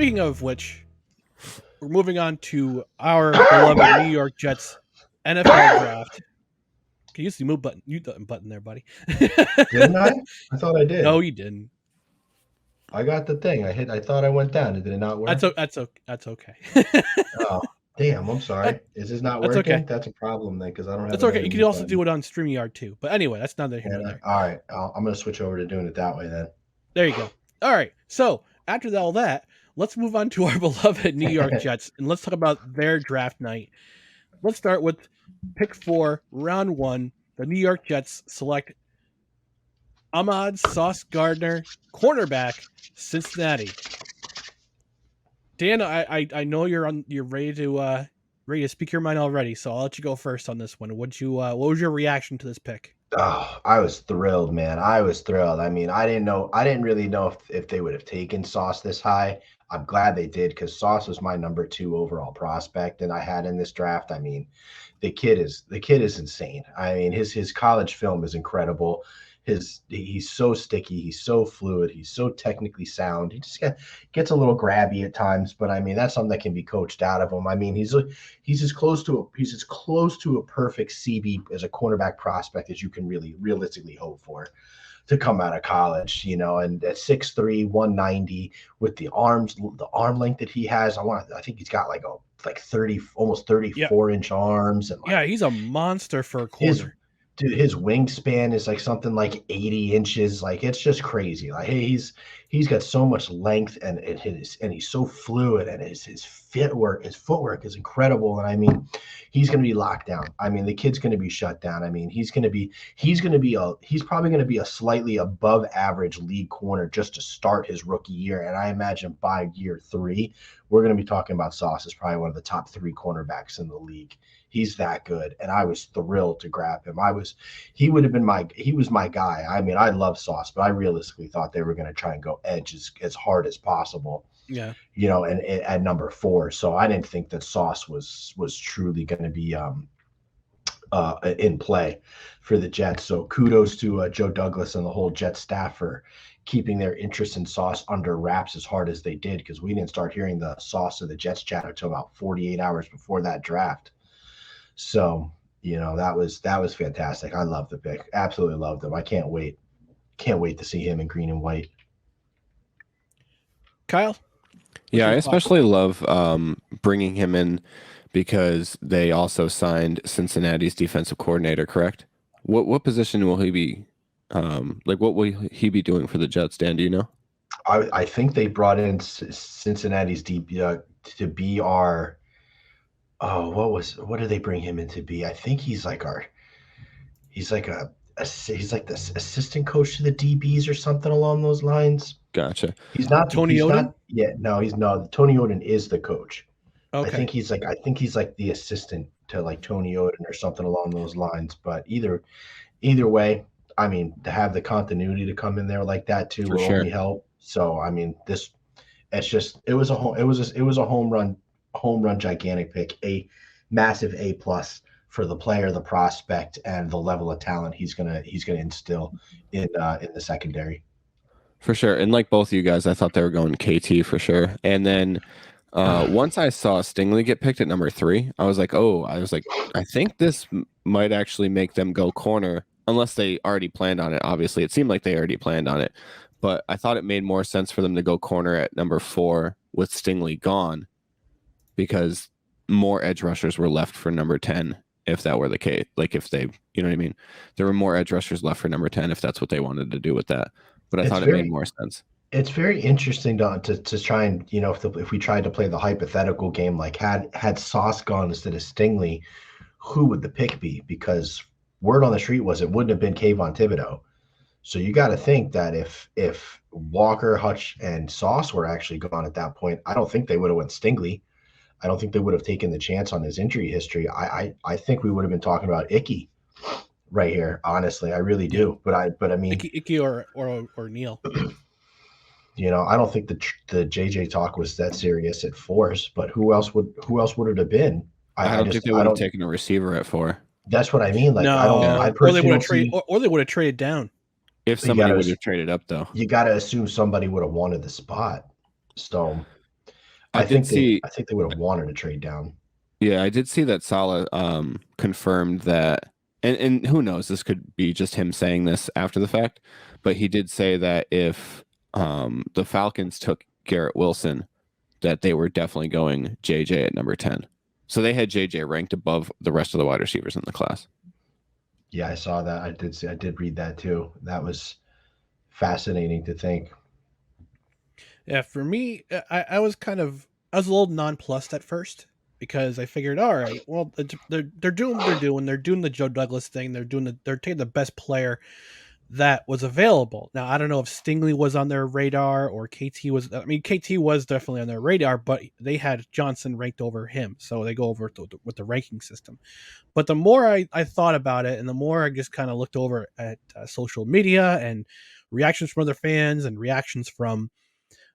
speaking of which, we're moving on to our beloved New York Jets NFL draft. Can you use the move button there, buddy? Didn't I? I thought I did. No, you didn't. I got the thing. I thought I went down. Did it not work? That's okay. Oh, damn. I'm sorry. Is this not That's working? okay. That's a problem then because I don't have That's okay. You can mute also button. do it on StreamYard too. But anyway, that's neither here nor there. All right. I'm going to switch over to doing it that way then. There you go. All right. So after all that, let's move on to our beloved New York Jets and let's talk about their draft night. Let's start with pick 4, round 1. The New York Jets select Ahmad Sauce Gardner, cornerback, Cincinnati. Dan, I know you're ready to speak your mind already, so I'll let you go first on this one. What was your reaction to this pick? Oh, I was thrilled, man. I was thrilled. I mean, I didn't really know if they would have taken Sauce this high. I'm glad they did because Sauce was my number 2 overall prospect and I had in this draft. I mean, the kid is insane. I mean, his college film is incredible. He's so sticky, he's so fluid, he's so technically sound. He just gets a little grabby at times, but I mean that's something that can be coached out of him. I mean he's as close to a perfect CB as a cornerback prospect as you can really realistically hope for to come out of college, and at 6'3", 190 with the arm length that he has. I think he's got like 30, almost 34-inch arms. And he's a monster for a corner. His wingspan is like something like 80 inches. Like it's just crazy. Like he's got so much length and he's so fluid and his footwork is incredible. And I mean, he's going to be locked down. I mean, the kid's going to be shut down. I mean, he's probably going to be a slightly above average league corner just to start his rookie year. And I imagine by year 3, we're going to be talking about Sauce as probably one of the top 3 cornerbacks in the league. He's that good, and I was thrilled to grab him. He was my guy. I mean, I love Sauce, but I realistically thought they were going to try and go edge as hard as possible. Yeah, and at number 4. So I didn't think that Sauce was truly going to be in play for the Jets. So kudos to Joe Douglas and the whole Jet staff for keeping their interest in Sauce under wraps as hard as they did, because we didn't start hearing the Sauce of the Jets chatter until about 48 hours before that draft. So, that was fantastic. I love the pick. Absolutely loved him. I can't wait. Can't wait to see him in green and white. Kyle? Yeah, I especially love bringing him in because they also signed Cincinnati's defensive coordinator, correct? What position will he be? What will he be doing for the Jets, Dan? Do you know? I think they brought in Cincinnati's DB to be our – what did they bring him in to be? I think he's like the assistant coach to the DBs or something along those lines. Gotcha. He's not Tony Oden? Tony Oden is the coach. Okay. I think he's like the assistant to like Tony Oden or something along those lines. But either way, I mean, to have the continuity to come in there like that too will only help. So I mean, it was a home run gigantic pick, a massive A+ for the player, the prospect, and the level of talent he's gonna instill in the secondary. For sure. And like both of you guys, I thought they were going KT for sure. And then once I saw Stingley get picked at number 3, I was like, I think this might actually make them go corner, unless they already planned on it. Obviously, it seemed like they already planned on it, but I thought it made more sense for them to go corner at number 4 with Stingley gone, because more edge rushers were left for number 10 if that were the case. Like if they, you know what I mean? There were more edge rushers left for number 10 if that's what they wanted to do with that. But I thought it made more sense. It's very interesting to try and, if we tried to play the hypothetical game, like had Sauce gone instead of Stingley, who would the pick be? Because word on the street was it wouldn't have been Kayvon Thibodeau. So you got to think that if Walker, Hutch, and Sauce were actually gone at that point, I don't think they would have went Stingley. I don't think they would have taken the chance on his injury history. I think we would have been talking about Icky right here. Honestly, I really do. But I mean, Icky or Neal. I don't think the JJ talk was that serious at 4, but who else would it have been? I don't think they would have taken a receiver at 4. That's what I mean. Like, no, I personally or they would have traded down. If somebody would have traded up, though, you got to assume somebody would have wanted the spot. So, I did see. I think they would have wanted to trade down. Yeah, I did see that Saleh confirmed that, and who knows, this could be just him saying this after the fact, but he did say that if the Falcons took Garrett Wilson, that they were definitely going JJ at number 10. So they had JJ ranked above the rest of the wide receivers in the class. Yeah, I saw that. I did read that too. That was fascinating to think. Yeah, for me, I was a little nonplussed at first because I figured, all right, well, they're doing what they're doing. They're doing the Joe Douglas thing. They're taking the best player that was available. Now, I don't know if Stingley was on their radar or KT was. I mean, KT was definitely on their radar, but they had Johnson ranked over him, so they go over with the ranking system. But the more I thought about it, and the more I just kind of looked over at social media and reactions from other fans and reactions from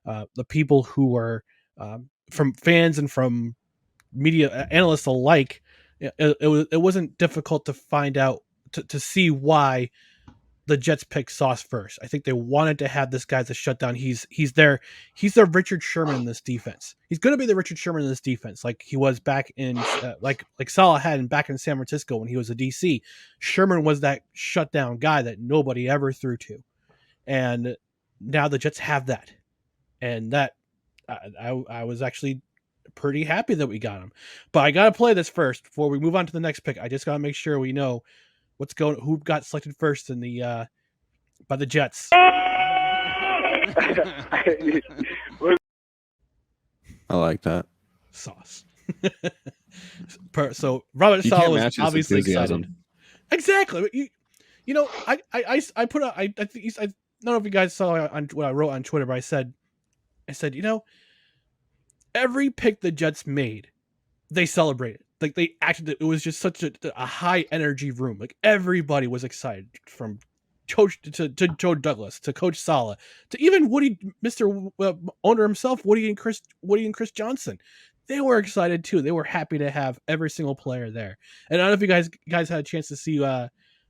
the people who were from fans and from media analysts alike, it wasn't difficult to find out to see why the Jets picked Sauce first. I think they wanted to have this guy as a shutdown. He's their Richard Sherman in this defense. He's going to be the Richard Sherman in this defense, like he was back in like Saleh had back in San Francisco when he was a DC. Sherman was that shutdown guy that nobody ever threw to, and now the Jets have that, and that I was actually pretty happy that we got him. But I got to play this first before we move on to the next pick. I just got to make sure we know who got selected first in the by the Jets. I like that. Sauce. So Robert Saleh was obviously excited. Exactly. You know, I put a, I think I don't know if you guys saw on what I wrote on Twitter, but I said, you know, every pick the Jets made, they celebrated. Like they acted. It was just such a high energy room. Like everybody was excited, from Coach to Joe Douglas to Coach Saleh to even Woody, Mr. Owner himself, Woody and Chris Johnson. They were excited too. They were happy to have every single player there. And I don't know if you guys had a chance to see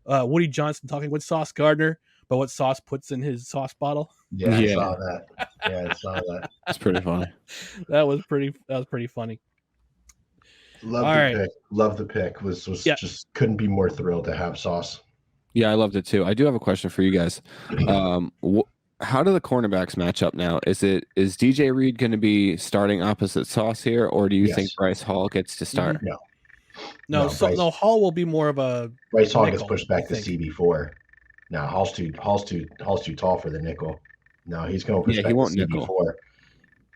Woody Johnson talking with Sauce Gardner about what Sauce puts in his sauce bottle. Yeah, I saw that. Yeah, I saw that. That's pretty funny. That was pretty funny. Love the pick. Was just couldn't be more thrilled to have Sauce. Yeah, I loved it too. I do have a question for you guys. How do the cornerbacks match up now? Is DJ Reed going to be starting opposite Sauce here, or do you think Bryce Hall gets to start? No. No, Hall will be more of a Bryce Hall gets pushed back to CB4. No, Hall's too tall for the nickel. No, he's going to push back to CB4. Nickel.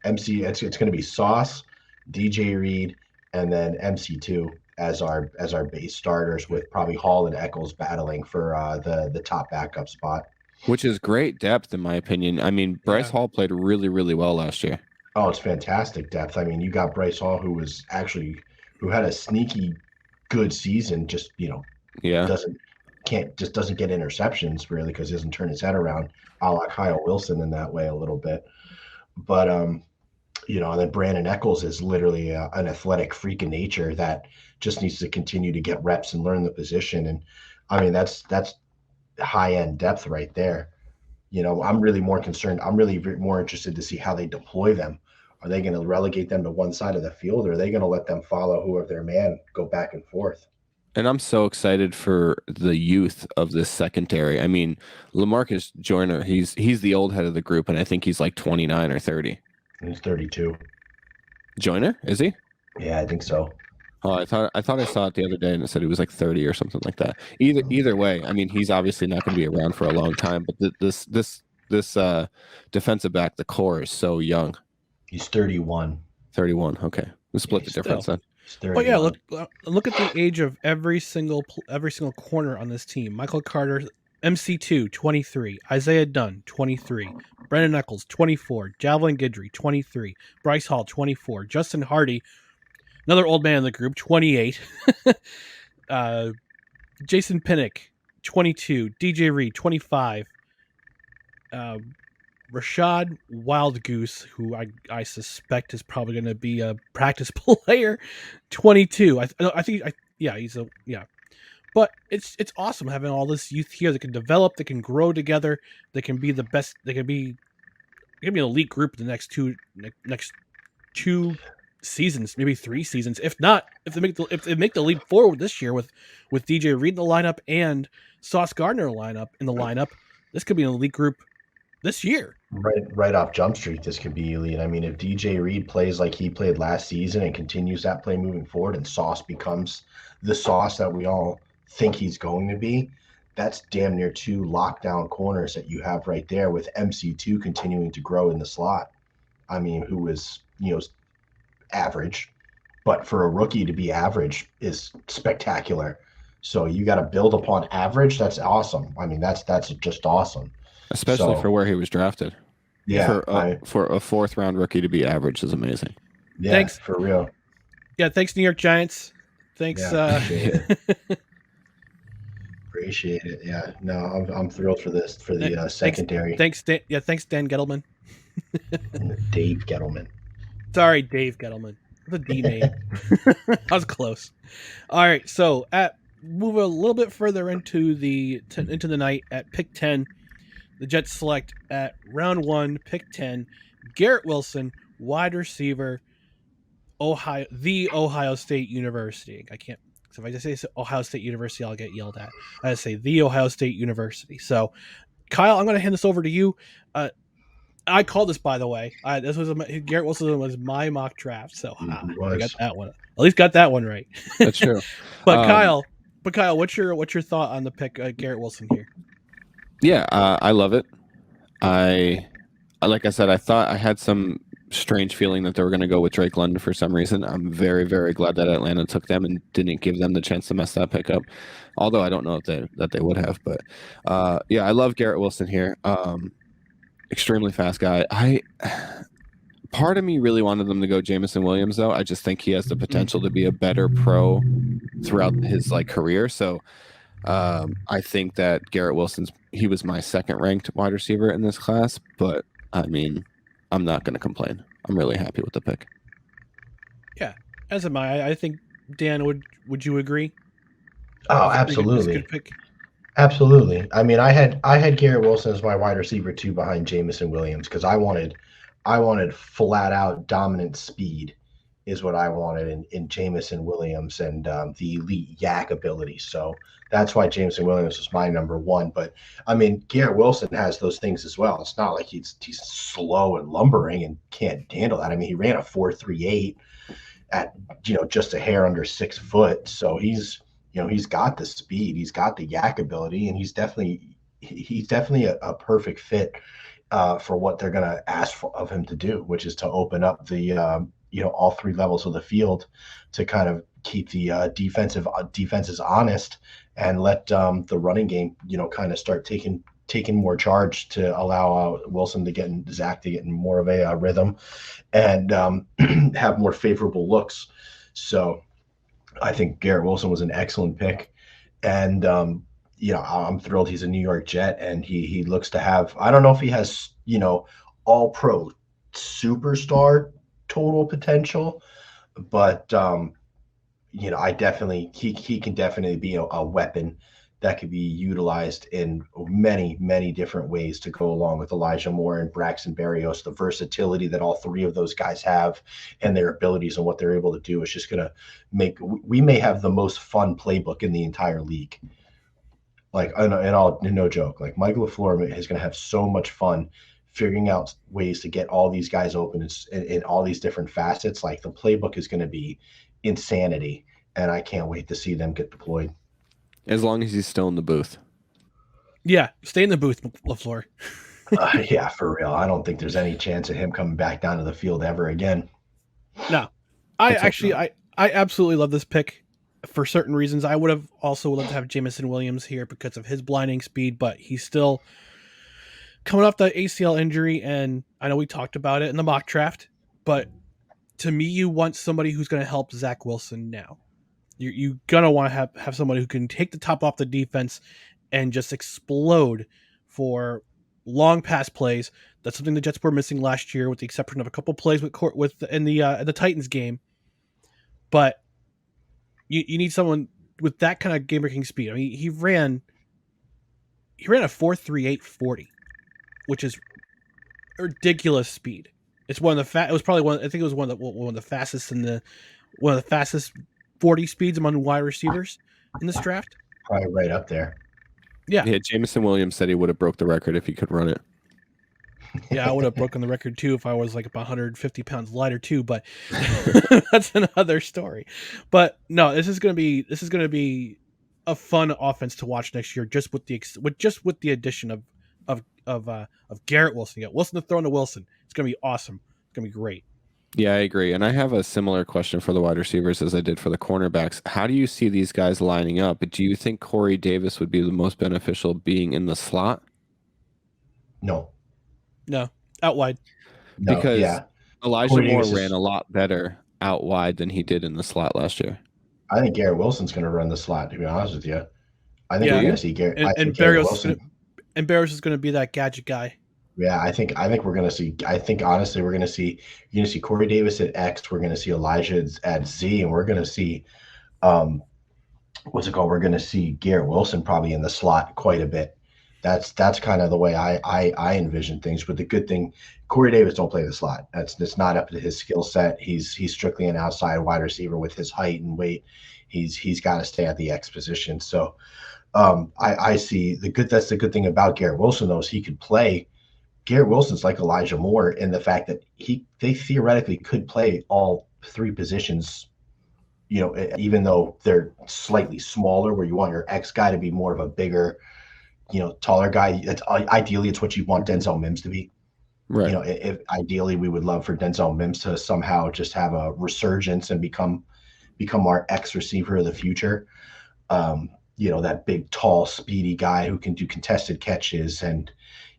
MC, it's going to be Sauce, DJ Reed, and then MC2 as our base starters, with probably Hall and Eccles battling for the top backup spot. Which is great depth, in my opinion. I mean, Bryce Hall played really, really well last year. Oh, it's fantastic depth. I mean, you got Bryce Hall, who had a sneaky good season, just doesn't get interceptions really because he doesn't turn his head around, a la Kyle Wilson in that way a little bit. But and then Brandon Eccles is literally an athletic freak of nature that just needs to continue to get reps and learn the position. And I mean, that's high end depth right there. I'm really more concerned. I'm really more interested to see how they deploy them. Are they going to relegate them to one side of the field, or are they going to let them follow whoever their man, go back and forth? And I'm so excited for the youth of this secondary. I mean, LaMarcus Joyner, he's the old head of the group, and I think he's like 29 or 30. He's 32. Joyner, is he? Yeah, I think so. Oh, I thought I saw it the other day and it said he was like 30 or something like that. Either way, I mean, he's obviously not going to be around for a long time, but this defensive back, the core, is so young. He's 31. 31. Okay, we'll split the difference then. But yeah, look at the age of every single corner on this team. Michael Carter, MC2, 23. Isaiah Dunn, 23. Brendan Eccles, 24. Javelin Guidry, 23. Bryce Hall, 24. Justin Hardy, another old man in the group, 28. Jason Pinnock, 22. DJ Reed, 25. Rashad Wild Goose, who I suspect is probably going to be a practice player, 22. But it's awesome having all this youth here that can develop, that can grow together, that can be the best. They can be an elite group in the next 2 seasons, maybe 3 seasons. If not, if they make the leap forward this year with DJ Reed in the lineup and Sauce Gardner in the lineup, this could be an elite group this year. Right off Jump Street, this could be elite. I mean, if DJ Reed plays like he played last season and continues that play moving forward, and Sauce becomes the Sauce that we all think he's going to be, that's damn near 2 lockdown corners that you have right there, with MC2 continuing to grow in the slot. I mean, who is, average, but for a rookie to be average is spectacular. So you got to build upon average. That's awesome. I mean, that's just awesome. Especially for where he was drafted. Yeah. For a 4th round rookie to be average is amazing. Yeah, thanks. For real. Yeah, thanks, New York Giants. Thanks. Yeah, appreciate it. Yeah. No, I'm thrilled for this, for the secondary. Thanks, Dan Gettleman. Dave Gettleman. Sorry, Dave Gettleman. The D name. I was close. All right, so move a little bit further into the night at pick 10. The Jets select at round 1, pick 10, Garrett Wilson, wide receiver, Ohio State University. I can't. So if I just say Ohio State University, I'll get yelled at. I just say the Ohio State University. So, Kyle, I'm going to hand this over to you. I called this, by the way. Garrett Wilson was my mock draft, so I got that one. At least got that one right. That's true. But Kyle, what's your thought on the pick, Garrett Wilson here? Yeah, I love it. Like I said, I thought I had some strange feeling that they were going to go with Drake London for some reason. I'm very, very glad that Atlanta took them and didn't give them the chance to mess that pick up. Although I don't know that they would have, but yeah, I love Garrett Wilson here. Extremely fast guy. Part of me really wanted them to go Jameson Williams, though. I just think he has the potential to be a better pro throughout his career. So I think that Garrett he was my 2nd ranked wide receiver in this class, but I mean, I'm not going to complain. I'm really happy with the pick. Yeah, as am I. I think, Dan, would you agree? Oh, absolutely. Good pick. Absolutely. I mean, I had Garrett Wilson as my wide receiver 2 behind Jameson Williams, because I wanted flat out dominant speed is what I wanted in Jameson Williams, and the elite yak ability. So that's why Jameson Williams was my number 1. But I mean, Garrett Wilson has those things as well. It's not like he's slow and lumbering and can't handle that. I mean, he ran a 4.38 at just a hair under 6 foot. So he's got the speed, he's got the yak ability, and he's definitely a perfect fit for what they're going to ask of him to do, which is to open up the all 3 levels of the field to kind of keep the defenses honest, and let the running game kind of start taking more charge to allow Wilson to Zach to get in more of a rhythm and have more favorable looks. So I think Garrett Wilson was an excellent pick, and I'm thrilled he's a New York Jet, and he looks to have, I don't know if he has all pro superstar total potential, but I definitely he can definitely be a weapon that could be utilized in many, many different ways to go along with Elijah Moore and Braxton Berrios. The versatility that all 3 of those guys have and their abilities and what they're able to do is just going to we may have the most fun playbook in the entire league. No joke, Mike LaFleur is going to have so much fun figuring out ways to get all these guys open in all these different facets. The playbook is going to be insanity, and I can't wait to see them get deployed. As long as he's still in the booth. Yeah, stay in the booth, LaFleur. Yeah, for real. I don't think there's any chance of him coming back down to the field ever again. No. I absolutely love this pick for certain reasons. I would have also loved to have Jameson Williams here because of his blinding speed, but he's still coming off the ACL injury, and I know we talked about it in the mock draft, but to me, you want somebody who's going to help Zach Wilson now. You're going to want to have somebody who can take the top off the defense and just explode for long pass plays. That's something the Jets were missing last year, with the exception of a couple plays in the Titans game. But you need someone with that kind of game-breaking speed. I mean, he ran a 4.38 40, which is ridiculous speed It's one of the it was probably one. I think it was one of the fastest one of the fastest 40 speeds among wide receivers in this draft. Probably right up there. Yeah. Jameson Williams said he would have broke the record if he could run it. Yeah, I would have broken the record too if I was like about 150 pounds lighter too, but that's another story. But no, this is going to be a fun offense to watch next year, just with the addition of Garrett Wilson. You got Wilson to throw into Wilson. It's going to be awesome. It's going to be great. Yeah, I agree. And I have a similar question for the wide receivers as I did for the cornerbacks. How do you see these guys lining up? Do you think Corey Davis would be the most beneficial being in the slot? No, out wide. No, because Elijah Corey Moore Davis ran a lot better out wide than he did in the slot last year. I think Garrett Wilson's going to run the slot, to be honest with you. I think we're going to see Garrett. And Garrett Wilson. And Barrios is going to be that gadget guy. Yeah, I think we're going to see. I think honestly, you're going to see Corey Davis at X. We're going to see Elijah at Z, and we're going to see, what's it called? We're going to see Garrett Wilson probably in the slot quite a bit. That's kind of the way I envision things. But the good thing, Corey Davis don't play the slot. That's not up to his skill set. He's strictly an outside wide receiver with his height and weight. He's got to stay at the X position. So I see that's the good thing about Garrett Wilson though, is he could play. Garrett Wilson's like Elijah Moore in the fact that they theoretically could play all three positions, even though they're slightly smaller, where you want your X guy to be more of a bigger, taller guy. Ideally, it's what you want Denzel Mims to be. Right. If ideally we would love for Denzel Mims to somehow just have a resurgence and become our X receiver of the future. That big, tall, speedy guy who can do contested catches and,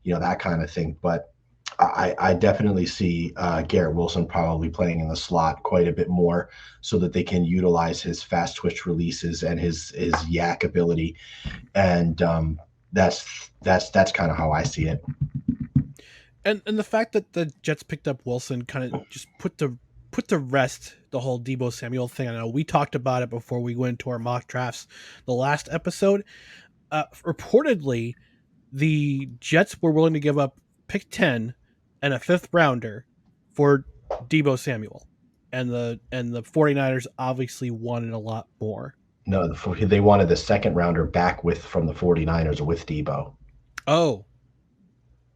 that kind of thing. But I definitely see Garrett Wilson probably playing in the slot quite a bit more so that they can utilize his fast twitch releases and his yak ability. And that's kind of how I see it. And the fact that the Jets picked up Wilson kind of just put to rest the whole Deebo Samuel thing. I know we talked about it before we went into our mock drafts the last episode. Reportedly, the Jets were willing to give up pick 10 and a 5th rounder for Deebo Samuel. And the 49ers obviously wanted a lot more. No, they wanted the 2nd rounder back from the 49ers with Deebo. Oh,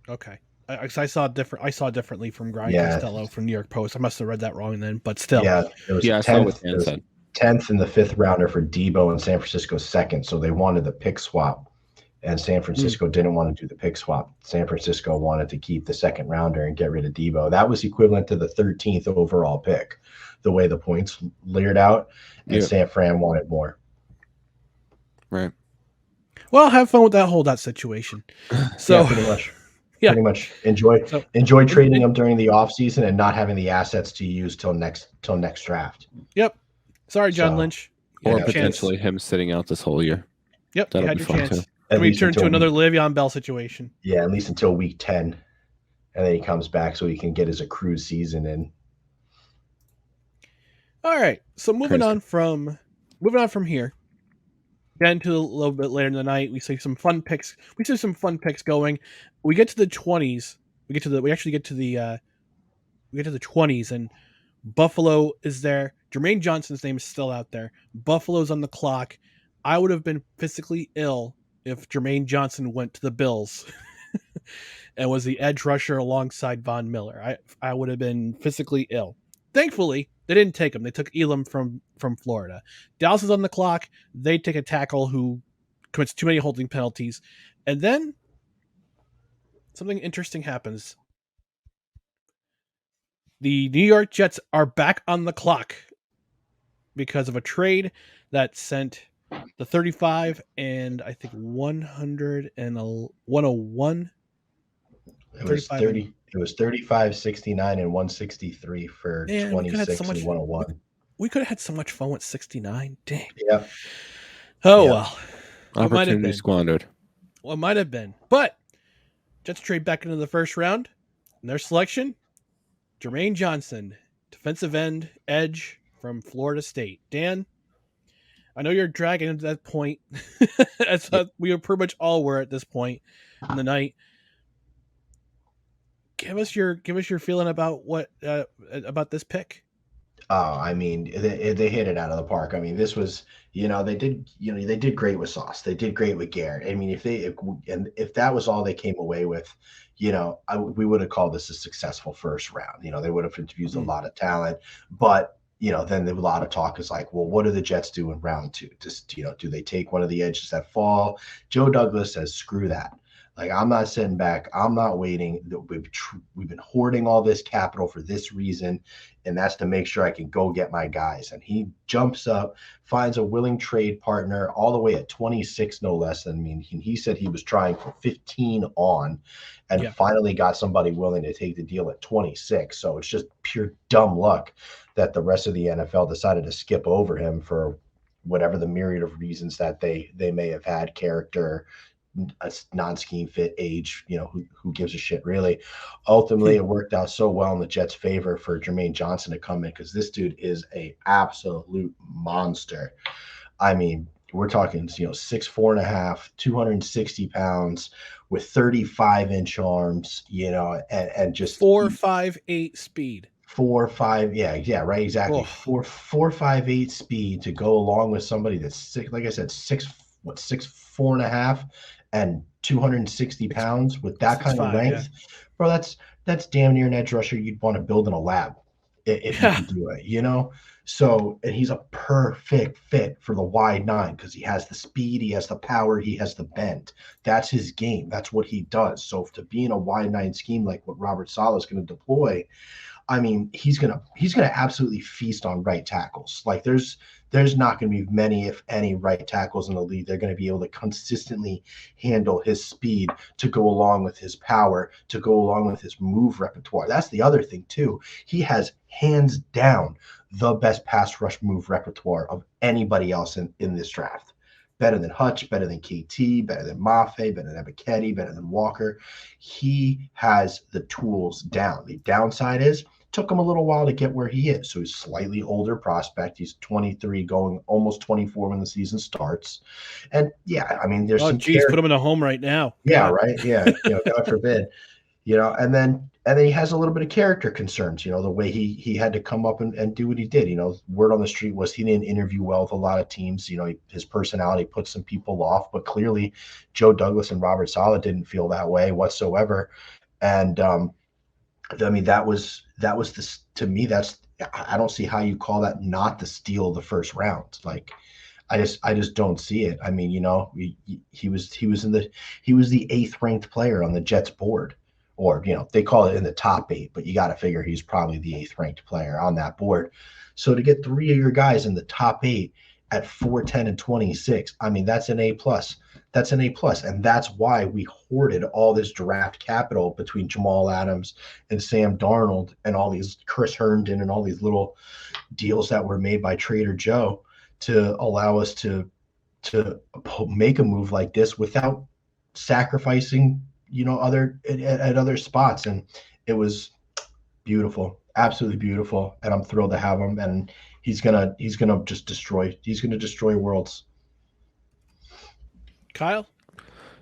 okay. I saw differently from Brian Costello from New York Post. I must have read that wrong then, but still. Yeah, it was 10th and the 5th rounder for Deebo and San Francisco's 2nd. So they wanted the pick swap, and San Francisco didn't want to do the pick swap. San Francisco wanted to keep the 2nd rounder and get rid of Deebo. That was equivalent to the 13th overall pick, the way the points layered out, and San Fran wanted more. Right. Well, have fun with that situation. So yeah, pretty much. Yeah. Pretty much enjoy trading them during the offseason and not having the assets to use till next draft. Yep. Sorry, John Lynch. Or potentially him sitting out this whole year. Yep. That'll you had your chance. And we turn to another Le'Veon Bell situation. Yeah, at least until week 10. And then he comes back so he can get his accrued season in. All right. So moving on from here. Getting to a little bit later in the night, we see some fun picks. Going. We get to the 20s. We actually get to the 20s, and Buffalo is there. Jermaine Johnson's name is still out there. Buffalo's on the clock. I would have been physically ill if Jermaine Johnson went to the Bills and was the edge rusher alongside Von Miller. I would have been physically ill. Thankfully, they didn't take him. They took Elam from Florida. Dallas is on the clock. They take a tackle who commits too many holding penalties. And then something interesting happens. The New York Jets are back on the clock because of a trade that sent the 35 and I think 100 and 101. It was 30. It was 35, 69, and 163 for 26 and 101. We could have had so much fun with 69. Dang. Yeah. Oh, well. Opportunity squandered. Well, it might have been. But Jets trade back into the first round. And their selection, Jermaine Johnson, defensive end, edge from Florida State. Dan, I know you're dragging into that point. We pretty much all were at this point in the night. Give us your feeling about what about this pick. Oh, I mean, they hit it out of the park. I mean, this was, they did great with Sauce. They did great with Garrett. I mean, if that was all they came away with, we would have called this a successful first round. They would have infused a lot of talent, but then a lot of talk is like, well, what do the Jets do in round two? Just, do they take one of the edges that fall? Joe Douglas says, screw that. Like, I'm not sitting back. I'm not waiting. We've been hoarding all this capital for this reason, and that's to make sure I can go get my guys. And he jumps up, finds a willing trade partner all the way at 26, no less. I mean, he said he was trying for 15 on, and finally got somebody willing to take the deal at 26. So it's just pure dumb luck that the rest of the NFL decided to skip over him for whatever the myriad of reasons that they may have had, character, a non-scheme fit, age, who gives a shit, really. Ultimately, it worked out so well in the Jets' favor for Jermaine Johnson to come in, because this dude is a absolute monster. I mean, we're talking, 6'4.5", 260 pounds with 35-inch arms, and just 4.58 speed. 4.5, right, exactly. 4.58 speed to go along with somebody that's six, like I said, 6'4.5" and 260 pounds with that kind of length, bro. That's damn near an edge rusher you'd want to build in a lab if you could do it, So, and he's a perfect fit for the wide nine because he has the speed, he has the power, he has the bend. That's his game. That's what he does. So, to be in a wide nine scheme like what Robert Saleh is going to deploy, I mean, he's gonna absolutely feast on right tackles. Like, there's not going to be many, if any, right tackles in the league. They're going to be able to consistently handle his speed to go along with his power, to go along with his move repertoire. That's the other thing too. He has hands down the best pass rush move repertoire of anybody else in this draft. Better than Hutch, better than KT, better than Mafe, better than Ebiketie, better than Walker. He has the tools down. The downside is, took him a little while to get where he is. So he's a slightly older prospect. He's 23, going almost 24 when the season starts. And I mean, there's some. Put him in a home right now. Yeah, right. Yeah, God forbid. And then he has a little bit of character concerns. The way he had to come up and do what he did. Word on the street was he didn't interview well with a lot of teams. His personality put some people off, but clearly Joe Douglas and Robert Saleh didn't feel that way whatsoever. And I mean, that was this, to me, I don't see how you call that not the steal of the first round. Like, I just don't see it. I mean, he was the 8th ranked player on the Jets board, or, they call it in the top 8, but you got to figure he's probably the 8th ranked player on that board. So to get 3 of your guys in the top 8 at 4, 10, and 26, I mean, that's an A+. That's an A+. And that's why we hoarded all this draft capital between Jamal Adams and Sam Darnold and all these Chris Herndon and all these little deals that were made by Trader Joe to allow us to make a move like this without sacrificing, at other spots. And it was beautiful, absolutely beautiful. And I'm thrilled to have him. And he's gonna just destroy. He's gonna destroy worlds. Kyle?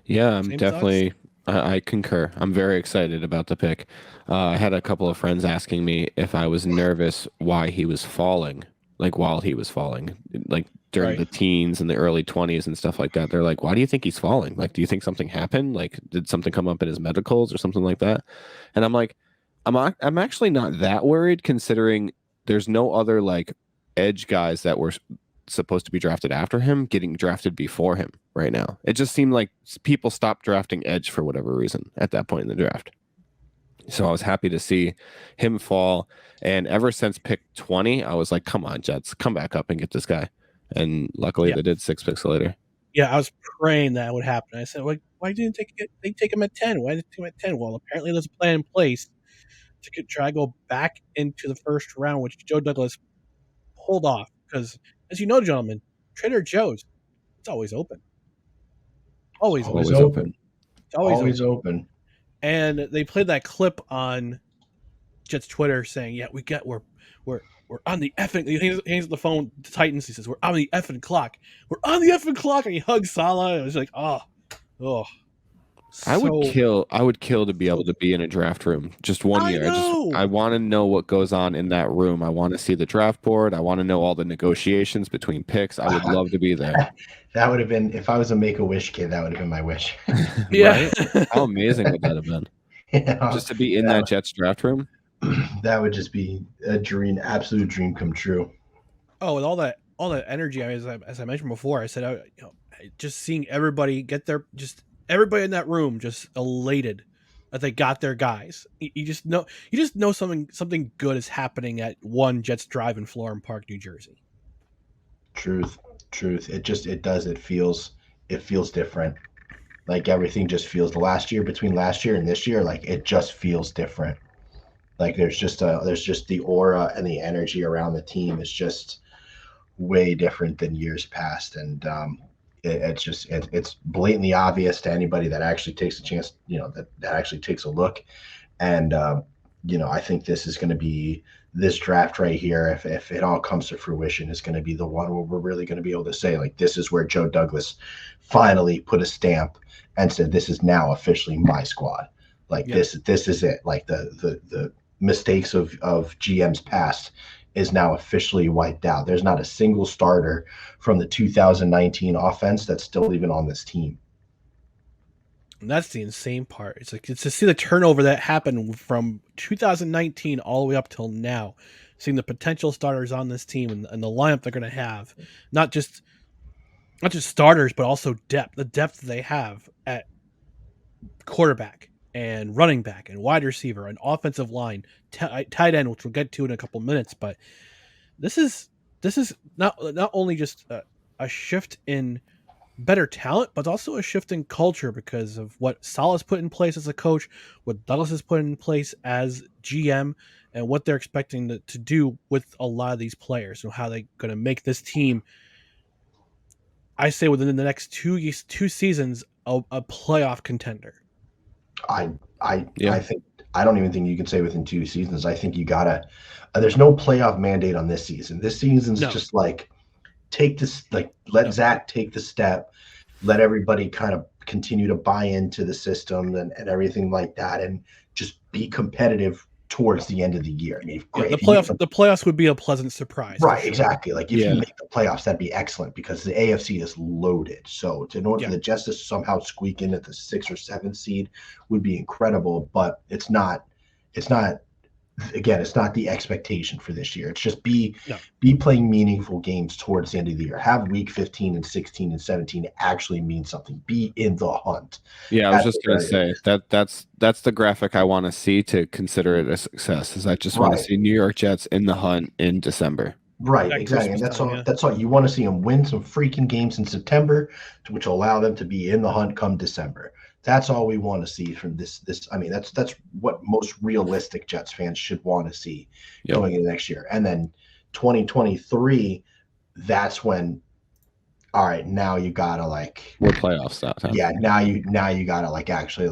Yeah, I'm definitely. I concur. I'm very excited about the pick. I had a couple of friends asking me if I was nervous why he was falling, like while he was falling, like during the teens and the early 20s and stuff like that. They're like, "Why do you think he's falling? Like, do you think something happened? Like, did something come up in his medicals or something like that?" And I'm like, I'm actually not that worried, considering there's no other like edge guys that were supposed to be drafted after him getting drafted before him right now. It just seemed like people stopped drafting edge for whatever reason at that point in the draft. So I was happy to see him fall. And ever since pick 20, I was like, come on, Jets, come back up and get this guy. And luckily they did 6 picks later. Yeah, I was praying that would happen. I said, why didn't they take him at 10? Why did they take him at 10? Well, apparently there's a plan in place to try to go back into the first round, which Joe Douglas pulled off. Because, as you know, gentlemen, Trader Joe's, it's always open. Always open. It's always open. And they played that clip on Jets Twitter saying, "Yeah, we're on the effing." He hands the phone to Titans. He says, "We're on the effing clock. We're on the effing clock." And he hugs Saleh. And it was like, oh. I would kill to be able to be in a draft room just 1 year. I want to know what goes on in that room. I want to see the draft board. I want to know all the negotiations between picks. I would love to be there. That would have been, if I was a Make-A-Wish kid, that would have been my wish. Yeah. Right? How amazing would that have been? Just to be in that Jets draft room? That would just be a dream, absolute dream come true. Oh, with all that energy, as I mentioned before, I said, just seeing everybody everybody in that room just elated that they got their guys. You just know something good is happening at one Jets Drive in Florham Park, New Jersey. Truth. It feels different. Like everything just feels, between last year and this year, like it just feels different. Like there's just the aura and the energy around the team is just way different than years past. And it's blatantly obvious to anybody that actually takes a chance, that actually takes a look. And I think this is going to be, this draft right here, if it all comes to fruition, is going to be the one where we're really going to be able to say, like, this is where Joe Douglas finally put a stamp and said, this is now officially my squad. Like, this is it. Like the mistakes of GM's past is now officially wiped out. There's not a single starter from the 2019 offense that's still even on this team. And that's the insane part. It's to see the turnover that happened from 2019 all the way up till now, seeing the potential starters on this team and the lineup they're going to have, not just starters, but also depth. The depth they have at quarterback and running back and wide receiver and offensive line, tight end, which we'll get to in a couple minutes. But this is not only just a shift in better talent, but also a shift in culture because of what Salah's put in place as a coach, what Douglas has put in place as GM, and what they're expecting to do with a lot of these players and how they're going to make this team, I say within the next two seasons, a playoff contender. I think, I don't even think you can say within 2 seasons. I think you gotta, there's no playoff mandate on this season. This season's just like, take this, like, let Zach take the step, let everybody kind of continue to buy into the system and everything like that, and just be competitive towards the end of the year. I mean, the playoffs would be a pleasant surprise. Right, sure. Exactly. Like if you make the playoffs, that'd be excellent because the AFC is loaded. So in order for the Jets to somehow squeak in at the 6th or 7th seed would be incredible, but it's not the expectation for this year. It's just be playing meaningful games towards the end of the year. Have week 15 and 16 and 17 actually mean something. Be in the hunt. Yeah, I was just going to say that's the graphic I want to see to consider it a success. Is I just want to see New York Jets in the hunt in December. Right, exactly. And that's all you want to see them win some freaking games in September, which will allow them to be in the hunt come December. That's all we want to see from this. I mean, that's what most realistic Jets fans should want to see going into next year. And then 2023, that's when, all right, now you gotta we're playoffs now. Huh? Yeah, now you gotta actually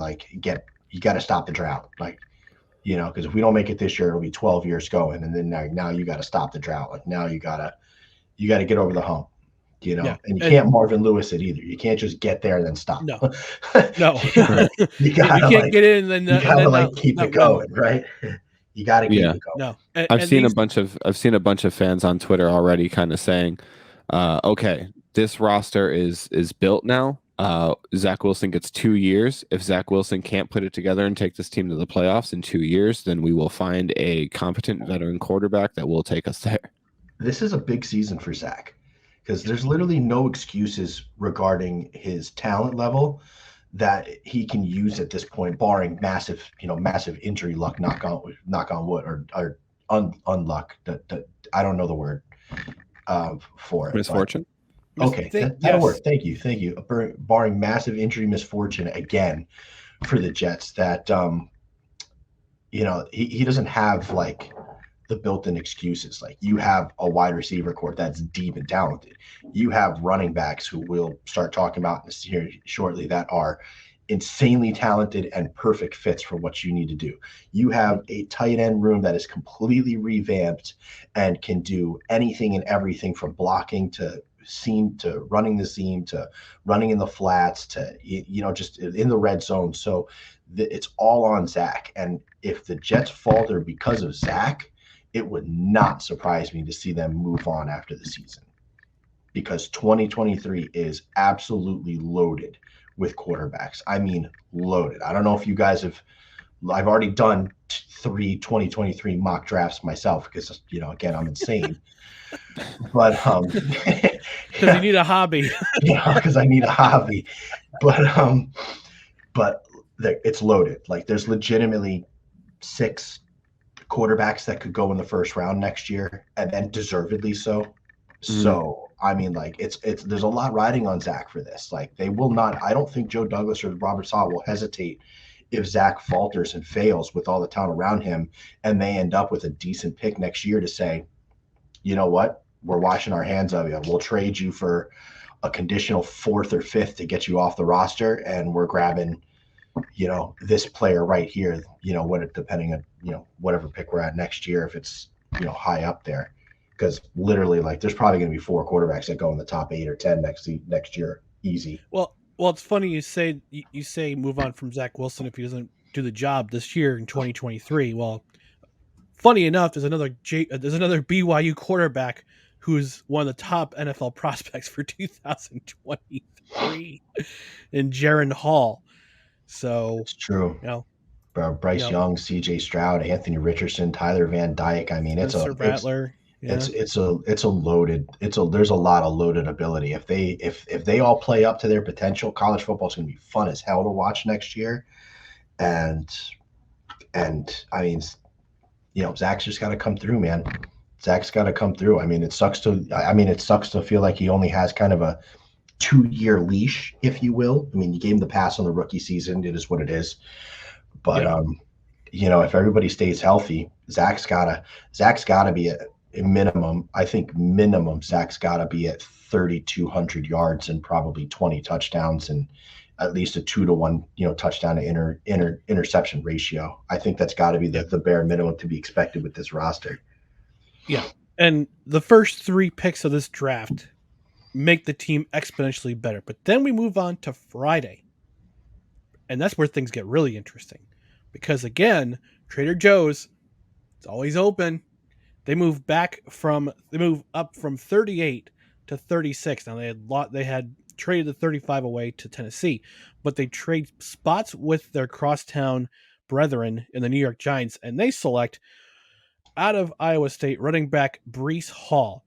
you gotta stop the drought, because if we don't make it this year, it'll be 12 years going, and then now you gotta stop the drought. Like now you gotta get over the hump. And you can't Marvin Lewis it either. You can't just get there and then stop. No. You can't get in and then you gotta keep it going, right? You gotta keep it going. No, I've seen a bunch of fans on Twitter already kind of saying, okay, this roster is built now. Zach Wilson gets 2 years. If Zach Wilson can't put it together and take this team to the playoffs in 2 years, then we will find a competent veteran quarterback that will take us there. This is a big season for Zach. Because there's literally no excuses regarding his talent level that he can use at this point, barring massive injury luck, knock on wood, or unluck. I don't know the word for it. Misfortune. Okay, that'll work. Thank you. Barring massive injury misfortune again for the Jets, that he doesn't have the built-in excuses. Like, you have a wide receiver court that's deep and talented. You have running backs who we'll start talking about here shortly that are insanely talented and perfect fits for what you need to do. You have a tight end room that is completely revamped and can do anything and everything from blocking to seam to running the seam to running in the flats to just in the red zone. So it's all on Zach. And if the Jets falter because of Zach, it would not surprise me to see them move on after the season, because 2023 is absolutely loaded with quarterbacks. I mean, loaded. I don't know if you guys I've already done 3 2023 mock drafts myself because, again, I'm insane. But because you need a hobby. because I need a hobby. But it's loaded. Like, there's legitimately 6 quarterbacks that could go in the first round next year, and then deservedly so. So, I mean, like, it's there's a lot riding on Zach for this. Like, they will not. I don't think Joe Douglas or Robert Sala will hesitate if Zach falters and fails with all the talent around him, and they end up with a decent pick next year to say, you know what, we're washing our hands of you. We'll trade you for a conditional 4th or 5th to get you off the roster, and we're grabbing, this player right here. Depending on whatever pick we're at next year, if it's high up there. Because literally, like, there's probably going to be 4 quarterbacks that go in the top 8 or 10 next year, easy. Well, it's funny you say move on from Zach Wilson if he doesn't do the job this year in 2023. Well, funny enough, there's another BYU quarterback who's one of the top NFL prospects for 2023 in Jaron Hall. So it's true. Bryce Young, C.J. Stroud, Anthony Richardson, Tyler Van Dyke. I mean, it's a Rattler. Yeah. It's a loaded. There's a lot of loaded ability. If they all play up to their potential, college football is going to be fun as hell to watch next year. And I mean, Zach's just got to come through, man. Zach's got to come through. I mean, it sucks to feel like he only has kind of a 2-year leash, if you will. I mean, you gave him the pass on the rookie season. It is what it is. But if everybody stays healthy, Zach's gotta be at a minimum. I think minimum Zach's gotta be at 3,200 yards and probably 20 touchdowns and at least a 2-to-1, touchdown to interception ratio. I think that's got to be the bare minimum to be expected with this roster. Yeah, and the first 3 picks of this draft make the team exponentially better. But then we move on to Friday, and that's where things get really interesting. Because again, Trader Joe's, it's always open. They move up from 38 to 36. Now they had traded the 35 away to Tennessee, but they trade spots with their crosstown brethren in the New York Giants, and they select out of Iowa State running back Breece Hall.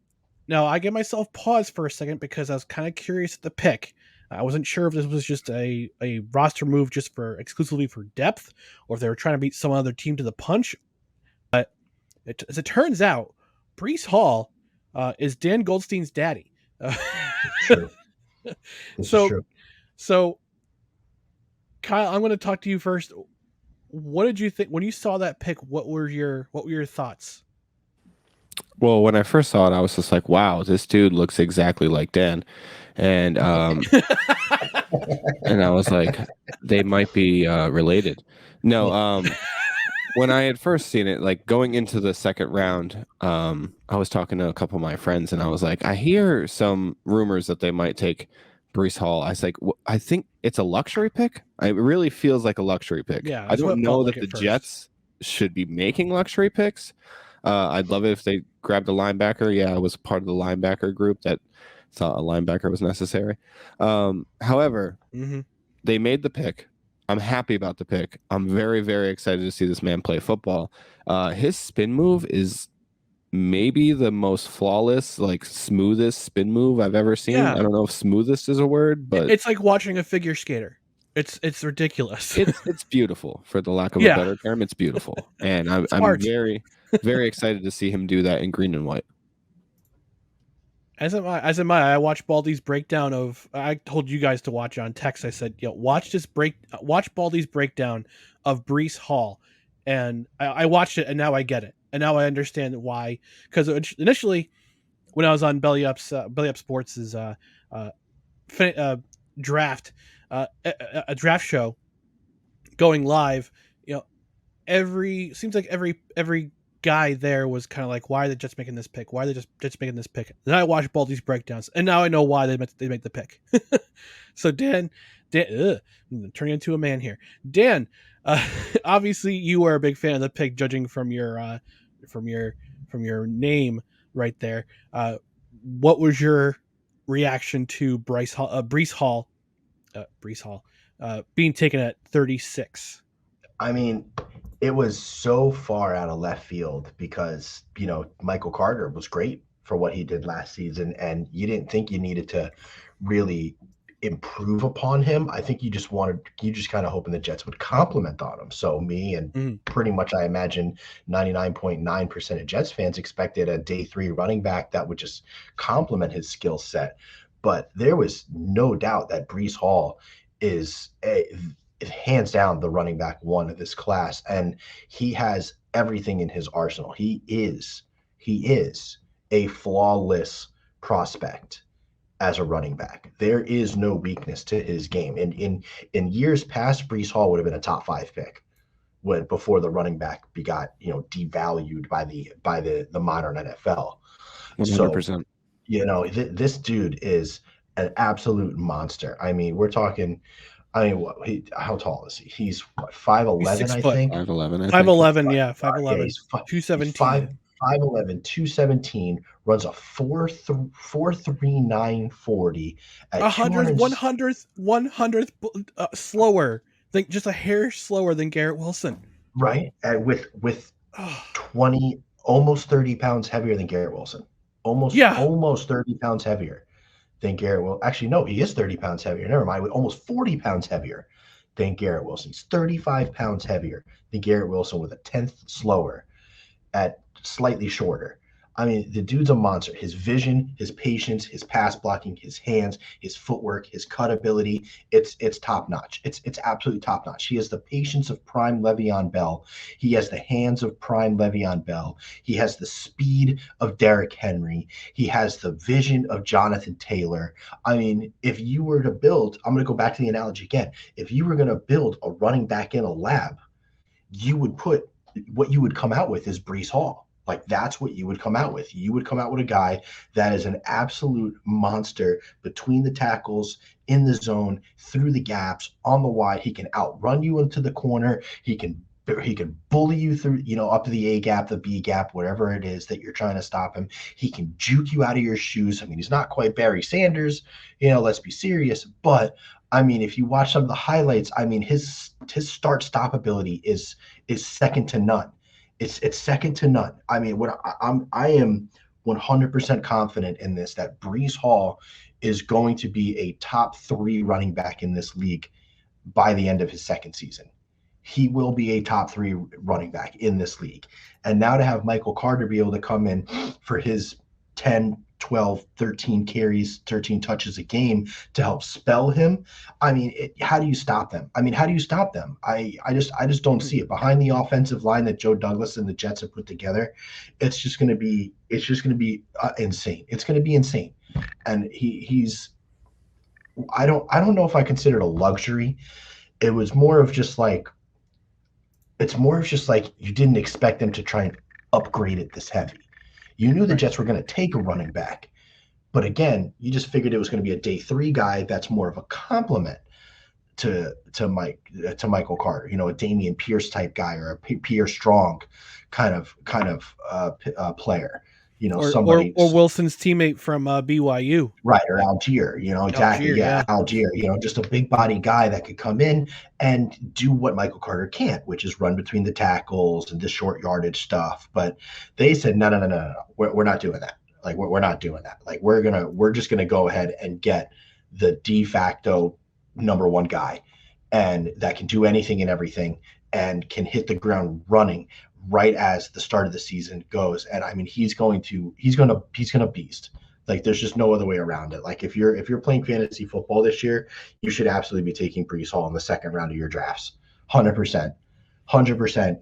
Now, I give myself pause for a second because I was kind of curious at the pick. I wasn't sure if this was just a roster move just exclusively for depth, or if they were trying to beat some other team to the punch. But as it turns out, Breece Hall is Dan Goldstein's daddy. True. So, Kyle, I'm going to talk to you first. What did you think when you saw that pick? What were your thoughts? Well, when I first saw it, I was just like, "Wow, this dude looks exactly like Dan," and and I was like, "They might be related." No, when I had first seen it, like going into the second round, I was talking to a couple of my friends, and I was like, "I hear some rumors that they might take Breece Hall." I was like, "I think it's a luxury pick. It really feels like a luxury pick." Yeah, I don't know that the Jets should be making luxury picks. I'd love it if they grabbed a linebacker. Yeah, I was part of the linebacker group that thought a linebacker was necessary. However, they made the pick. I'm happy about the pick. I'm very, very excited to see this man play football. His spin move is maybe the most flawless, like smoothest spin move I've ever seen. Yeah. I don't know if smoothest is a word, but it's like watching a figure skater. It's ridiculous. It's beautiful, for the lack of a better term. It's beautiful, and I'm very, very excited to see him do that in green and white. As am I. I watched Baldy's breakdown of. I told you guys to watch it on text. I said, watch Baldy's breakdown of Breece Hall, and I watched it, and now I get it, and now I understand why. Because initially, when I was on Belly Up Sports' draft, a draft show going live, seems like every guy there was kind of like, why are they just making this pick? Why are they just making this pick? Then I watched all these breakdowns, and now I know why they make the pick. So Dan, I'm turning into a man here. Dan, obviously you are a big fan of the pick, judging from your name right there. What was your reaction to Breece Hall being taken at 36? I mean, it was so far out of left field because, Michael Carter was great for what he did last season, and you didn't think you needed to really improve upon him. I think you just kind of hoping the Jets would compliment on him. So me and pretty much, I imagine 99.9% of Jets fans expected a day 3 running back that would just complement his skill set. But there was no doubt that Breece Hall is hands down the running back 1 of this class, and he has everything in his arsenal. He is a flawless prospect as a running back. There is no weakness to his game. And in years past, Breece Hall would have been a top 5 pick before the running back got devalued by the modern NFL. 100%. So, this dude is an absolute monster. I mean, we're talking. How tall is he? He's what, 5'11", I think. 5'11", 5'11", yeah, 5'11", Yeah, he's 217. 5'11", 217, runs a 4.3940 at 100th slower, just a hair slower than Garrett Wilson. Right, and with 20, almost 30 pounds heavier than Garrett Wilson. Almost 30 pounds heavier than Garrett Wilson. Actually, no, he is 30 pounds heavier. Never mind, almost 40 pounds heavier than Garrett Wilson. He's 35 pounds heavier than Garrett Wilson with a 10th slower at slightly shorter. I mean, the dude's a monster. His vision, his patience, his pass blocking, his hands, his footwork, his cut ability, it's top notch. It's absolutely top notch. He has the patience of prime Le'Veon Bell. He has the hands of prime Le'Veon Bell. He has the speed of Derrick Henry. He has the vision of Jonathan Taylor. I mean, if you were to build, I'm going to go back to the analogy again. If you were going to build a running back in a lab, what you would come out with is Breece Hall. Like, that's what you would come out with. You would come out with a guy that is an absolute monster between the tackles, in the zone, through the gaps, on the wide. He can outrun you into the corner. He can bully you through, up to the A gap, the B gap, whatever it is that you're trying to stop him. He can juke you out of your shoes. I mean, he's not quite Barry Sanders, let's be serious. But I mean, if you watch some of the highlights, I mean, his start-stop ability is second to none. It's second to none. I mean, I am 100% confident in this, that Breece Hall is going to be a top 3 running back in this league by the end of his second season. He will be a top 3 running back in this league. And now to have Michael Carter be able to come in for his 10, 12, 13 carries, 13 touches a game to help spell him. I mean, how do you stop them? I just don't see it. Behind the offensive line that Joe Douglas and the Jets have put together, it's just going to be insane. It's going to be insane. And he's I don't know if I consider it a luxury. It was more of just like, you didn't expect them to try and upgrade it this heavy. You knew the Jets were going to take a running back, but again, you just figured it was going to be a day 3 guy that's more of a compliment to Michael Carter, a Dameon Pierce type guy, or a Pierre Strong kind of player. Somebody, or Wilson's teammate from BYU, right? Or Algier, exactly, Algier, just a big body guy that could come in and do what Michael Carter can't, which is run between the tackles and the short yardage stuff. But they said, no, we're not doing that. Like, we're not doing that. Like, we're just gonna go ahead and get the de facto number 1 guy, and that can do anything and everything, and can hit the ground running right as the start of the season goes. And I mean, he's gonna beast. Like, there's just no other way around it. Like, if you're playing fantasy football this year, you should absolutely be taking Breece Hall in the second round of your drafts. 100%.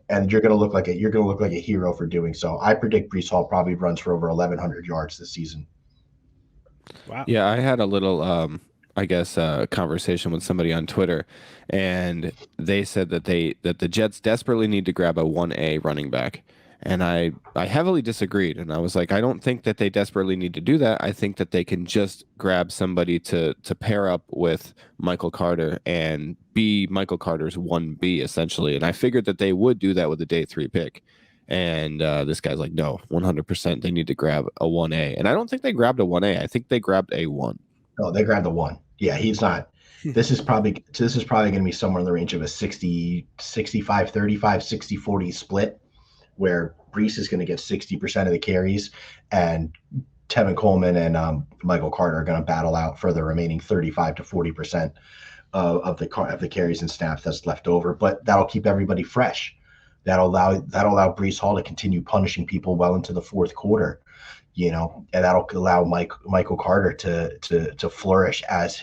And you're gonna look like a hero for doing so. I predict Breece Hall probably runs for over 1,100 yards this season. Wow. Yeah, I had a little conversation with somebody on Twitter, and they said that the Jets desperately need to grab a 1A running back. And I heavily disagreed. And I was like, I don't think that they desperately need to do that. I think that they can just grab somebody to pair up with Michael Carter and be Michael Carter's 1B, essentially. And I figured that they would do that with a day 3 pick. And this guy's like, no, 100% they need to grab a 1A. And I don't think they grabbed a 1A. I think they grabbed a 1. No, they grabbed the 1. Yeah, he's not. This is probably going to be somewhere in the range of a 60, 65, 35, 60, 40 split, where Brees is going to get 60% of the carries, and Tevin Coleman and Michael Carter are going to battle out for the remaining 35 to 40% of the carries and snaps that's left over. But that'll keep everybody fresh. That'll allow Brees Hall to continue punishing people well into the fourth quarter. And that'll allow Michael Carter to flourish as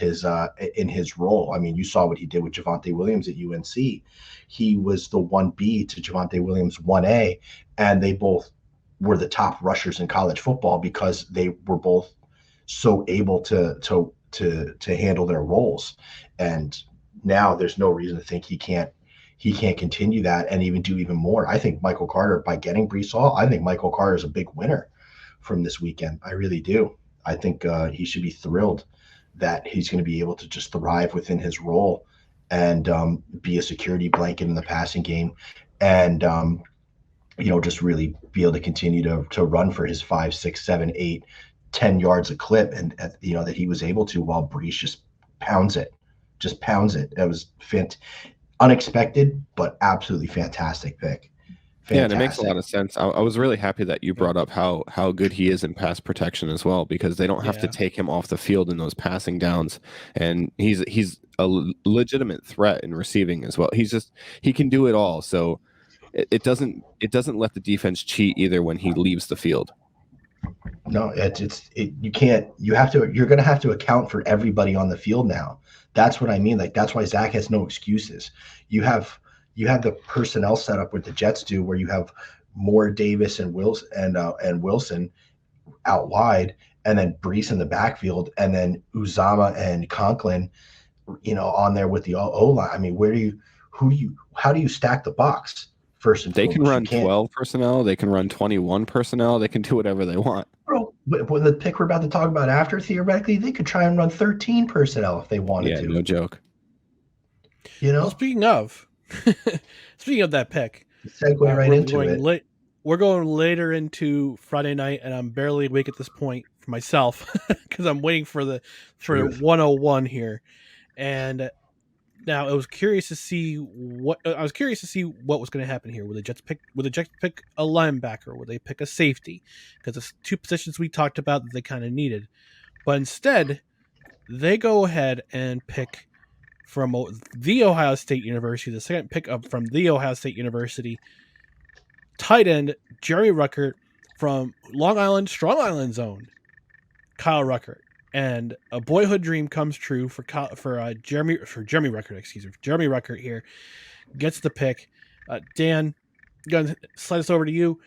in his role. I mean, you saw what he did with Javonte Williams at UNC. He was the 1B to Javonte Williams 1A, and they both were the top rushers in college football because they were both so able to handle their roles. And now there's no reason to think he can't continue that and even do even more. I think Michael Carter, by getting Brees Hall, I think Michael Carter is a big winner from this weekend. I really do. I think he should be thrilled that he's going to be able to just thrive within his role and be a security blanket in the passing game, and just really be able to continue to run for his 5, 6, 7, 8, 10 yards a clip, and that he was able to, while Brees just pounds it. It was unexpected, but absolutely fantastic pick. Fantastic. Yeah, and it makes a lot of sense. I was really happy that you brought up how good he is in pass protection as well, because they don't have to take him off the field in those passing downs, and he's a legitimate threat in receiving as well. He can do it all, so it doesn't let the defense cheat either when he leaves the field. No, you can't. You're going to have to account for everybody on the field now. That's what I mean. Like, that's why Zach has no excuses. You have the personnel set up with the Jets do, where you have Moore, Davis, and Wilson out wide, and then Brees in the backfield, and then Uzama and Conklin, on there with the O-line. I mean, how do you stack the box? First and foremost, they can run 12 personnel. They can run 21 personnel. They can do whatever they want. Bro, when the pick we're about to talk about after, theoretically, they could try and run 13 personnel if they wanted to. Yeah, no joke. Well, speaking of that pick, segue right into it. We're going later into Friday night, and I'm barely awake at this point for myself because I'm waiting for 101 here. And now I was curious to see what was going to happen here. Would the Jets pick a linebacker? Would they pick a safety? Because it's two positions we talked about that they kind of needed. But instead, they go ahead and pick from the Ohio State University, the second pick up from the Ohio State University, tight end Jeremy Ruckert from Long Island, Strong Island zone, Kyle Ruckert. And a boyhood dream comes true for Jeremy Ruckert. Jeremy Ruckert here gets the pick. Dan, I'm gonna slide this over to you.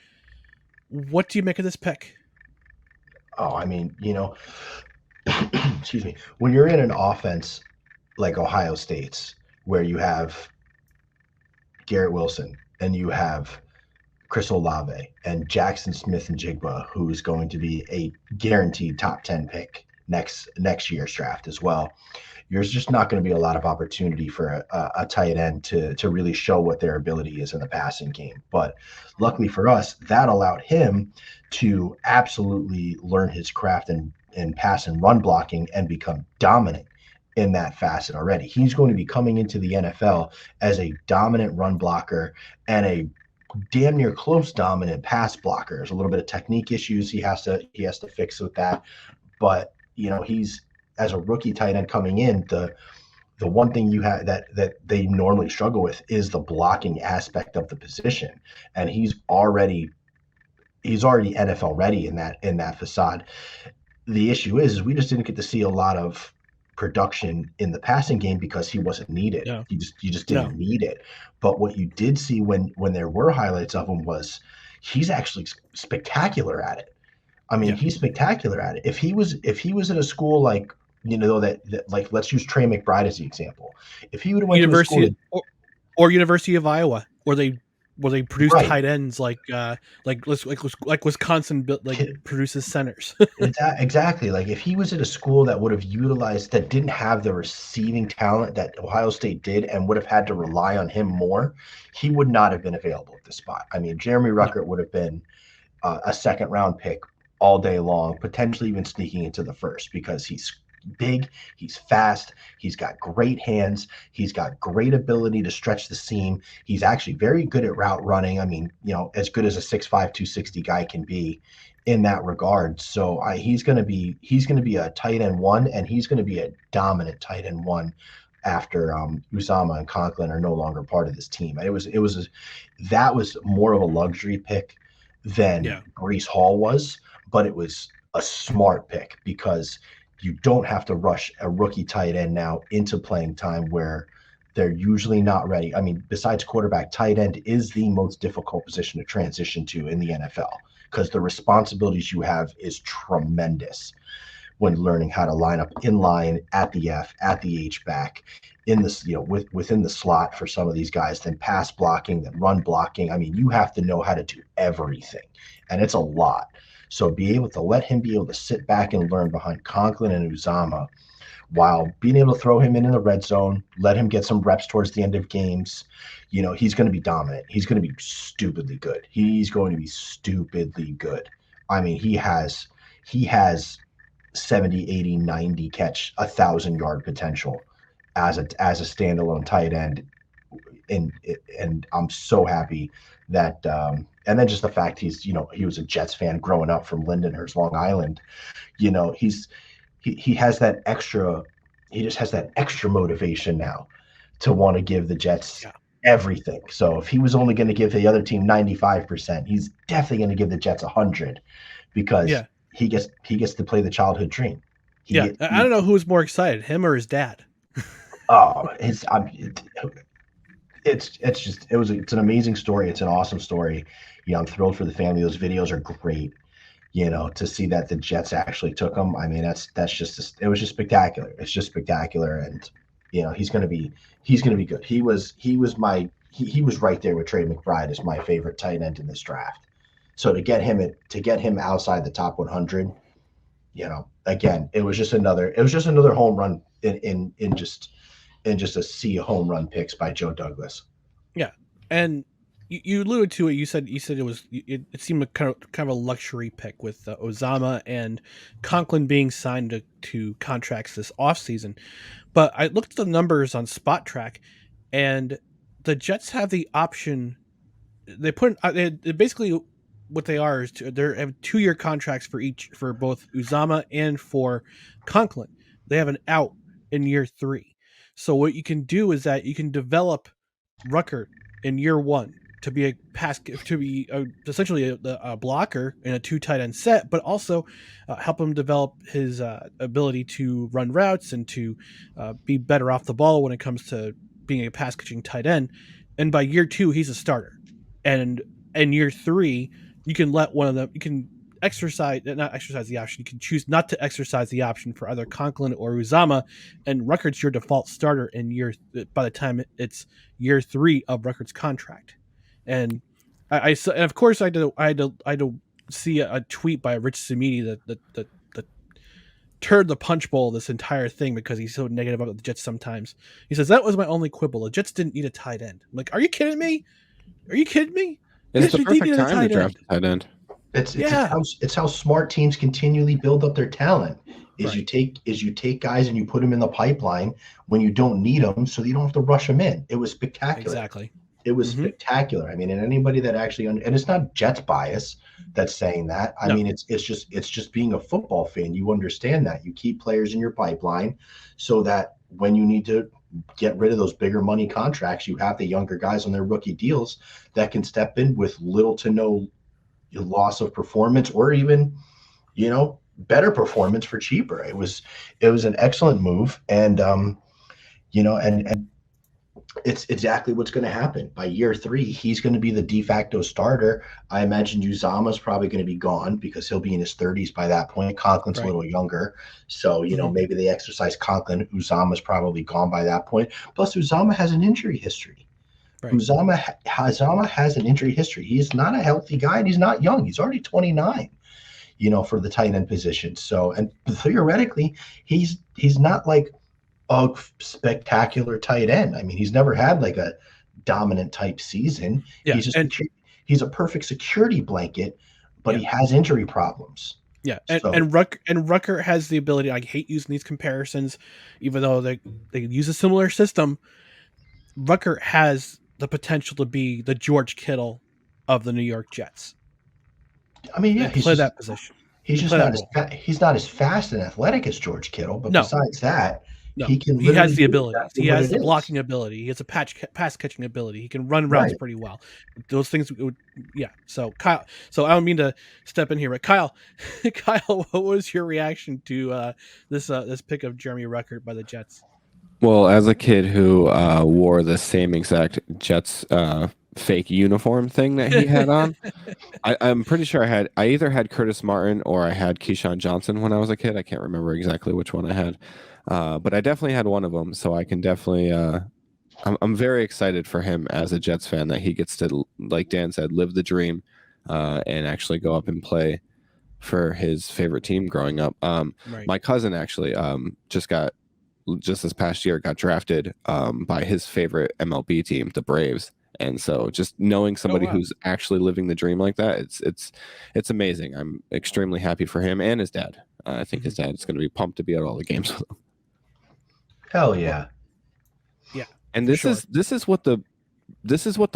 What do you make of this pick? Oh, I mean, excuse me. When you're in an offense like Ohio State's, where you have Garrett Wilson and you have Chris Olave and Jackson Smith-Njigba, who is going to be a guaranteed top 10 pick next year's draft as well, there's just not going to be a lot of opportunity for a tight end to really show what their ability is in the passing game. But luckily for us, that allowed him to absolutely learn his craft in pass and run blocking and become dominant in that facet already. He's going to be coming into the NFL as a dominant run blocker and a damn near close dominant pass blocker. There's a little bit of technique issues he has to fix with that, but he's, as a rookie tight end coming in, the one thing you have that they normally struggle with is the blocking aspect of the position, and he's already NFL ready in that facade. The issue is we just didn't get to see a lot of production in the passing game because he wasn't needed. Yeah. You just didn't need it. But what you did see when there were highlights of him was he's actually spectacular at it. I mean, he's spectacular at it. If he was at a school like, that like, let's use Trey McBride as the example. If he would have went to a school or University of Iowa, where they where they produce Right. tight ends like Wisconsin built produces centers. Exactly. Like if he was at a school that would have utilized that didn't have the receiving talent that Ohio State did and would have had to rely on him more, he would not have been available at the spot. I mean, Jeremy Ruckert would have been a second round pick all day long, potentially even sneaking into the first because he's big, he's fast, he's got great hands, he's got great ability to stretch the seam. He's actually very good at route running. I mean, as good as a 6'5", 260 guy can be in that regard. So he's going to be a tight end one, and he's going to be a dominant tight end one after Uzomah and Conklin are no longer part of this team. That was more of a luxury pick than Breece Hall was, but it was a smart pick because you don't have to rush a rookie tight end now into playing time where they're usually not ready. I mean, besides quarterback, tight end is the most difficult position to transition to in the NFL because the responsibilities you have is tremendous when learning how to line up in line at the F, at the H back, in this, within the slot for some of these guys, then pass blocking, then run blocking. I mean, you have to know how to do everything, and it's a lot. So be able to let him be able to sit back and learn behind Conklin and Uzomah while being able to throw him in the red zone, let him get some reps towards the end of games. He's going to be dominant. He's going to be stupidly good. He's going to be stupidly good. I mean, he has 70, 80, 90 catch, 1,000-yard potential as a standalone tight end. And I'm so happy that and then just the fact he was a Jets fan growing up from Lindenhurst, Long Island. He has that extra motivation now to want to give the Jets everything. So if he was only going to give the other team 95%, he's definitely going to give the Jets 100 because he gets to play the childhood dream. I don't know who's more excited, him or his dad. It's an amazing story. It's an awesome story. I'm thrilled for the family. Those videos are great. To see that the Jets actually took him. I mean, it was just spectacular. It's just spectacular, and he's gonna be good. He was right there with Trey McBride as my favorite tight end in this draft. So to get him outside the top 100, again, it was just another home run in just a sea of home run picks by Joe Douglas. Yeah, and you alluded to it. You said it seemed like kind of a luxury pick with Uzomah and Conklin being signed to contracts this offseason. But I looked at the numbers on Spot Track, and the Jets have the option. They basically what they are is they have 2-year contracts for both Uzomah and for Conklin. They have an out in year 3. So what you can do is that you can develop Ruckert in year 1 to be essentially a blocker in a 2 tight end set, but also help him develop his ability to run routes and to be better off the ball when it comes to being a pass catching tight end. And by year 2, he's a starter. And in year 3, you can let one of them. You can not exercise the option. You can choose not to exercise the option for either Conklin or Uzomah, and Ruckert's your default starter by the time it's year 3 of Ruckert's contract. And and of course I had to see a tweet by Rich Samini that turned the punch bowl of this entire thing because he's so negative about the Jets sometimes. He says that was my only quibble. The Jets didn't need a tight end. I'm like, are you kidding me? It's the perfect time to draft a tight end. It's how smart teams continually build up their talent. You take guys and you put them in the pipeline when you don't need them, so you don't have to rush them in. It was spectacular. Exactly. It was spectacular. I mean, and anybody that actually and it's not Jets bias that's saying that. I mean, it's just being a football fan. You understand that you keep players in your pipeline so that when you need to get rid of those bigger money contracts, you have the younger guys on their rookie deals that can step in with little to no loss of performance or even, better performance for cheaper. It was an excellent move. And, and it's exactly what's going to happen. By year 3, he's going to be the de facto starter. I imagine Uzomah is probably going to be gone because he'll be in his 30s by that point. Conklin's a little younger. So, maybe they exercise Conklin. Uzomah is probably gone by that point. Plus, Uzomah has an injury history. Right. Uzama has an injury history. He's not a healthy guy, and he's not young. He's already 29, for the tight end position. So, and theoretically, he's not like a spectacular tight end. I mean, he's never had like a dominant type season. Yeah, He's a perfect security blanket, but he has injury problems. Yeah, and Ruckert has the ability. I hate using these comparisons, even though they use a similar system. Ruckert has the potential to be the George Kittle of the New York Jets. I mean, yeah, play that position. He's not as fast and athletic as George Kittle, but besides that, he has the ability. He has the blocking ability. He has a pass catching ability. He can run routes pretty well. Those things So Kyle, I don't mean to step in here, but Kyle, what was your reaction to this pick of Jeremy Ruckert by the Jets? Well, as a kid who wore the same exact Jets fake uniform thing that he had on, I'm pretty sure I either had Curtis Martin or I had Keyshawn Johnson when I was a kid. I can't remember exactly which one I had. But I definitely had one of them, so I can definitely. I'm very excited for him as a Jets fan that he gets to, like Dan said, live the dream, and actually go up and play for his favorite team growing up. My cousin actually just this past year got drafted by his favorite MLB team, the Braves, and so just knowing somebody who's actually living the dream like that, it's amazing. I'm extremely happy for him and his dad. I think his dad's going to be pumped to be at all the games with him. Hell yeah. Yeah. And this is what the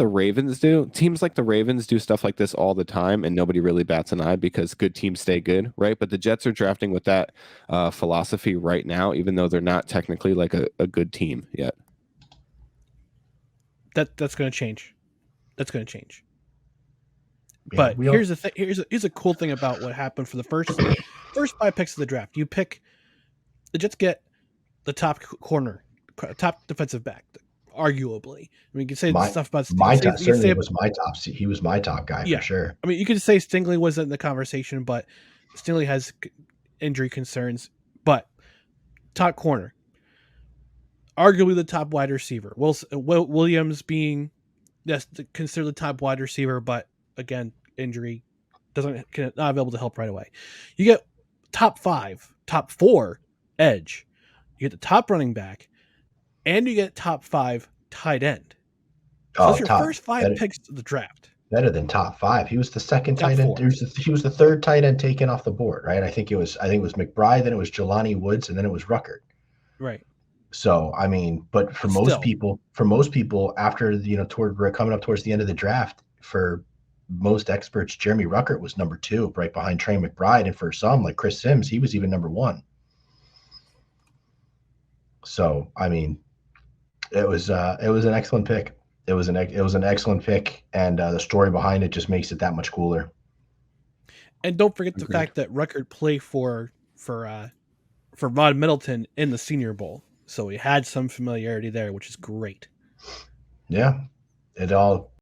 Ravens do. Teams like the Ravens do stuff like this all the time, and nobody really bats an eye because good teams stay good, right? But the Jets are drafting with that philosophy right now, even though they're not technically like a good team yet. That's going to change. That's going to change. Yeah, but here's the thing. Here's a cool thing about what happened for the first 5 picks of the draft. The Jets get the top corner, top defensive back, arguably. I mean, you can say stuff about Stingley was my top. He was my top guy for sure. I mean, you could say Stingley wasn't in the conversation, but Stingley has injury concerns. But top corner, arguably the top wide receiver. Williams being considered the top wide receiver, but again, injury not be able to help right away. You get top 4 edge. You get the top running back, and you get top 5 tight end. So that's your first 5 picks of the draft. Better than top 5. He was the second tight end. He was the third tight end taken off the board, right? I think it was McBride, then it was Jelani Woods, and then it was Ruckert. Right. So I mean, but for most people, after toward coming up towards the end of the draft, for most experts, Jeremy Ruckert was number 2, right behind Trey McBride, and for some like Chris Sims, he was even number 1. So I mean, it was an excellent pick. It was an excellent pick, and the story behind it just makes it that much cooler. And don't forget the fact that Ruckert played for Rod Middleton in the Senior Bowl, so he had some familiarity there, which is great. Yeah, it all